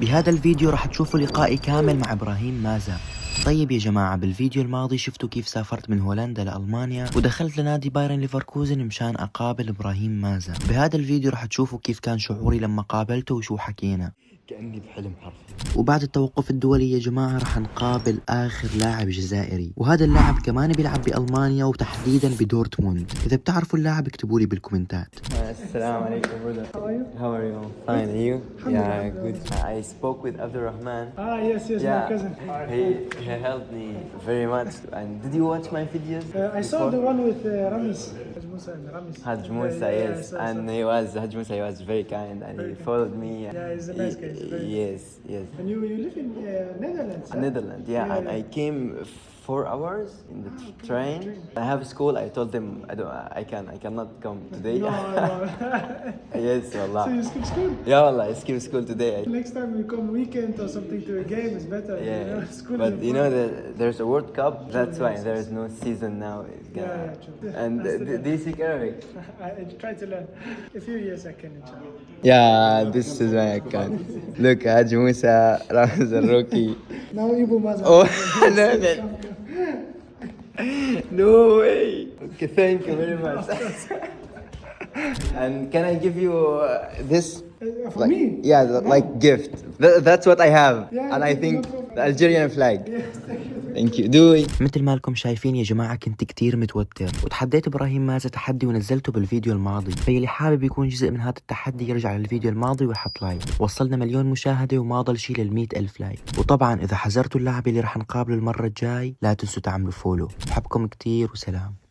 بهذا الفيديو راح تشوفوا لقائي كامل مع إبراهيم مازا. طيب يا جماعة، بالفيديو الماضي شفتوا كيف سافرت من هولندا لألمانيا ودخلت لنادي بايرن ليفركوزن مشان أقابل إبراهيم مازا. بهذا الفيديو راح تشوفوا كيف كان شعوري لما قابلته وشو حكينا. كأني بحلم حرفيا. وبعد التوقف الدولي يا جماعة راح نقابل آخر لاعب جزائري، وهذا اللاعب كمان بيلعب بألمانيا وتحديدا بدورتموند. إذا بتعرفوا اللاعب اكتبوا لي بالكومنتات. السلام عليكم brother. How are you? How are you? Fine, and you? Yeah, good. I spoke with Abdurrahman. Yes, Yeah, my cousin. he helped me very much. And did you watch my videos? I saw the one with Ramis. Haj Musa and Ramis. Haj Musa, yes. And Haj Musa, he was very kind and he followed me. Yeah, he's a nice guy. He's a very Yes, yes. And you live in Netherlands? Huh? Netherlands, yeah. And I came 4 hours in the train. I have school. I told them I cannot come today. No. Yes, So wallah. you skip school? Yeah, wallah. I skip school today. Next time you come weekend or something to a game is better. Yeah, You know? School but is you know important. there's a World Cup. That's why yes, there yes. is no season now. It's gonna... Yeah, true. And That's the do you speak Arabic? I try to learn. A few years I can, inshallah. Yeah, this is my account. Look, Haj Musa, Ramaz al-Roki. Now Ibu Maza. Oh, no, no. No way. Okay, thank you very much. And can I give you this? For Like, me? yeah, like gift. That's what I have. Yeah, And I no think problem. the Algerian flag. Yes, thank you. Thank you. Doei. مثل ما لكم شايفين يا جماعة كنت كتير متوتر، وتحديت إبراهيم مازا تحدي ونزلته بالفيديو الماضي. فيلي حابب يكون جزء من هذا التحدي يرجع للفيديو الماضي ويحط لايك. وصلنا 1,000,000 مشاهدة وما ضل شي لل100,000 لايك. وطبعا إذا حزرتوا اللاعب اللي راح نقابله المرة الجاي لا تنسوا تعملوا فولو. بحبكم كتير وسلام.